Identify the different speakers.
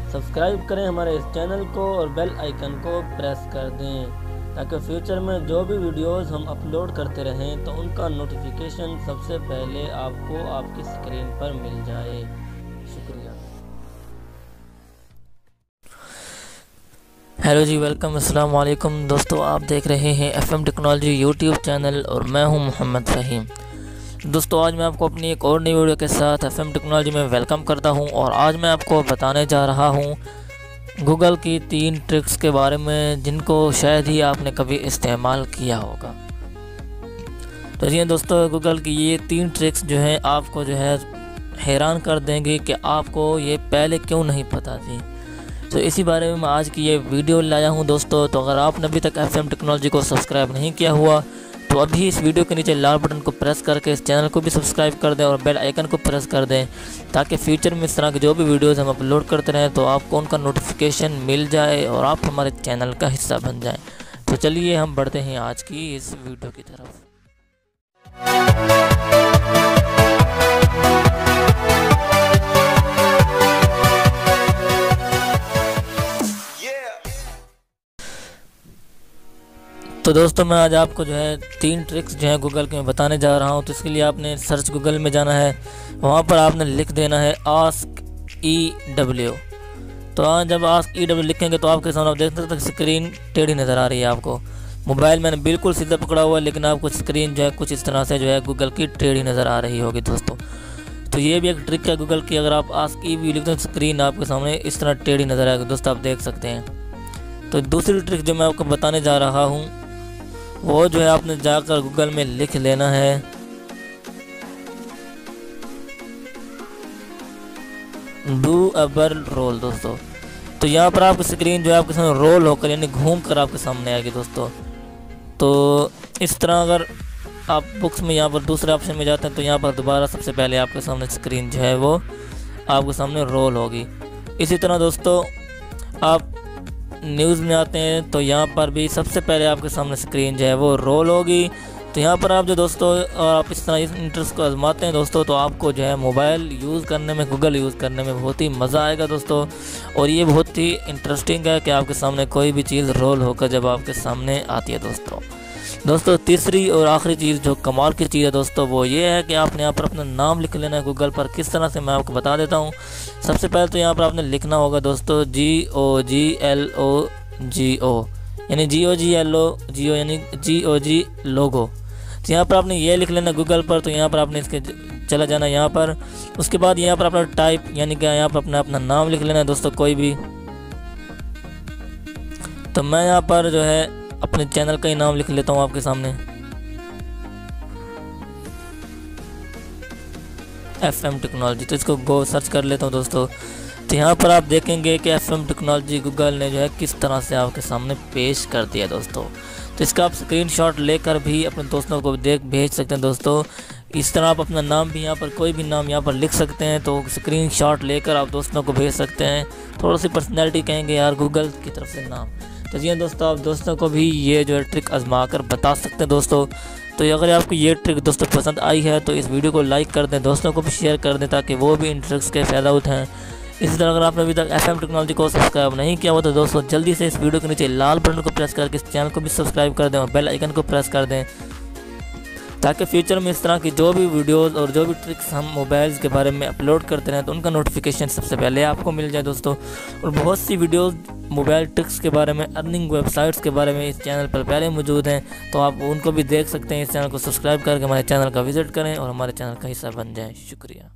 Speaker 1: Subscribe करें हमारे इस चैनल को और बेल आइकन को प्रेस कर दें ताकि फ्यूचर में जो भी वीडियोस हम अपलोड करते रहें तो उनका नोटिफिकेशन सबसे पहले आपको आपकी स्क्रीन पर मिल जाए। शुक्रिया।
Speaker 2: हेलो जी, वेलकम, अस्सलाम वालेकुम दोस्तों। आप देख रहे हैं FM टेक्नोलॉजी यूट्यूब चैनल और मैं हूं मोहम्मद फ़हीम। दोस्तों, आज मैं आपको अपनी एक और नई वीडियो के साथ FM टेक्नोलॉजी में वेलकम करता हूं और आज मैं आपको बताने जा रहा हूं गूगल की 3 ट्रिक्स के बारे में जिनको शायद ही आपने कभी इस्तेमाल किया होगा। तो जी दोस्तों, गूगल की ये 3 ट्रिक्स जो है आपको जो है हैरान कर देंगे कि आपको ये पहले क्यों नहीं पता थी। तो इसी बारे में मैं आज की ये वीडियो लाया हूँ दोस्तों। तो अगर आपने अभी तक FM टेक्नोलॉजी को सब्सक्राइब नहीं किया हुआ तो अभी इस वीडियो के नीचे लाल बटन को प्रेस करके इस चैनल को भी सब्सक्राइब कर दें और बेल आइकन को प्रेस कर दें ताकि फ्यूचर में इस तरह के जो भी वीडियोस हम अपलोड करते रहें तो आपको उनका नोटिफिकेशन मिल जाए और आप हमारे चैनल का हिस्सा बन जाएं। तो चलिए हम बढ़ते हैं आज की इस वीडियो की तरफ। तो दोस्तों, मैं आज आपको जो है 3 ट्रिक्स जो है गूगल के मैं बताने जा रहा हूं। तो इसके लिए आपने सर्च गूगल में जाना है, वहां पर आपने लिख देना है आस्क EW। तो जब आस्क EW लिखेंगे तो आपके सामने आप देख सकते हैं स्क्रीन टेढ़ी नज़र आ रही है। आपको मोबाइल मैंने बिल्कुल सीधा पकड़ा हुआ है लेकिन आपको स्क्रीन जो है कुछ इस तरह से जो है गूगल की टेढ़ी नज़र आ रही होगी दोस्तों। तो ये भी एक ट्रिक है गूगल की। अगर आप आस्क EW लिखते हैं स्क्रीन आपके सामने इस तरह टेढ़ी नज़र आएगी दोस्तों, आप देख सकते हैं। तो दूसरी ट्रिक जो मैं आपको बताने जा रहा हूँ वो जो है आपने जाकर गूगल में लिख लेना है डू अबर रोल दोस्तों। तो यहाँ पर आपकी स्क्रीन जो है आपके सामने रोल होकर यानी घूम कर आपके सामने आएगी दोस्तों। तो इस तरह अगर आप बुक्स में यहाँ पर दूसरे ऑप्शन में जाते हैं तो यहाँ पर दोबारा सबसे पहले आपके सामने स्क्रीन जो है वो आपके सामने रोल होगी। इसी तरह दोस्तों आप न्यूज़ में आते हैं तो यहाँ पर भी सबसे पहले आपके सामने स्क्रीन जो है वो रोल होगी। तो यहाँ पर आप जो दोस्तों आप इस तरह इस इंटरेस्ट को आजमाते हैं दोस्तों तो आपको जो है मोबाइल यूज़ करने में, गूगल यूज़ करने में बहुत ही मज़ा आएगा दोस्तों। और ये बहुत ही इंटरेस्टिंग है कि आपके सामने कोई भी चीज़ रोल होकर जब आपके सामने आती है दोस्तों। तीसरी और आखिरी चीज़ जो कमाल की चीज़ है दोस्तों वो ये है कि आपने यहाँ पर अपना नाम लिख लेना है गूगल पर। किस तरह से मैं आपको बता देता हूँ। सबसे पहले तो यहाँ पर आपने लिखना होगा दोस्तों GOGLOGO यानी GOGLO यानी GOG लोगो। तो यहाँ पर आपने ये लिख लेना गूगल पर। तो यहाँ पर आपने इसके चला जाना यहाँ पर। उसके बाद यहाँ पर अपना टाइप यानी कि यहाँ पर अपना नाम लिख लेना है दोस्तों कोई भी। तो मैं यहाँ पर जो है अपने चैनल का ही नाम लिख लेता हूँ आपके सामने FM टेक्नोलॉजी। तो इसको गो सर्च कर लेता हूँ दोस्तों। तो यहाँ पर आप देखेंगे कि FM टेक्नोलॉजी गूगल ने जो है किस तरह से आपके सामने पेश कर दिया दोस्तों। तो इसका आप स्क्रीनशॉट लेकर भी अपने दोस्तों को भेज सकते हैं दोस्तों। इस तरह आप अपना नाम भी यहाँ पर कोई भी नाम यहाँ पर लिख सकते हैं तो स्क्रीनशॉट लेकर आप दोस्तों को भेज सकते हैं। थोड़ा सी पर्सनैलिटी कहेंगे यार गूगल की तरफ से नाम। तो जी दोस्तों, आप दोस्तों को भी ये जो है ट्रिक आजमा कर बता सकते हैं दोस्तों। तो अगर आपको ये ट्रिक दोस्तों पसंद आई है तो इस वीडियो को लाइक कर दें, दोस्तों को भी शेयर कर दें ताकि वो भी इन ट्रिक्स के फ़ायदा उठाएं। इसी तरह अगर आपने अभी तक FM टेक्नोलॉजी को सब्सक्राइब नहीं किया हो तो दोस्तों जल्दी से इस वीडियो के नीचे लाल बटन को प्रेस करके इस चैनल को भी सब्सक्राइब कर दें और बेल आइकन को प्रेस कर दें ताकि फ्यूचर में इस तरह की जो भी वीडियोस और जो भी ट्रिक्स हम मोबाइल्स के बारे में अपलोड करते रहें तो उनका नोटिफिकेशन सबसे पहले आपको मिल जाए दोस्तों। और बहुत सी वीडियोस मोबाइल ट्रिक्स के बारे में, अर्निंग वेबसाइट्स के बारे में इस चैनल पर पहले मौजूद हैं तो आप उनको भी देख सकते हैं। इस चैनल को सब्सक्राइब करके हमारे चैनल का विज़िट करें और हमारे चैनल का हिस्सा बन जाएँ। शुक्रिया।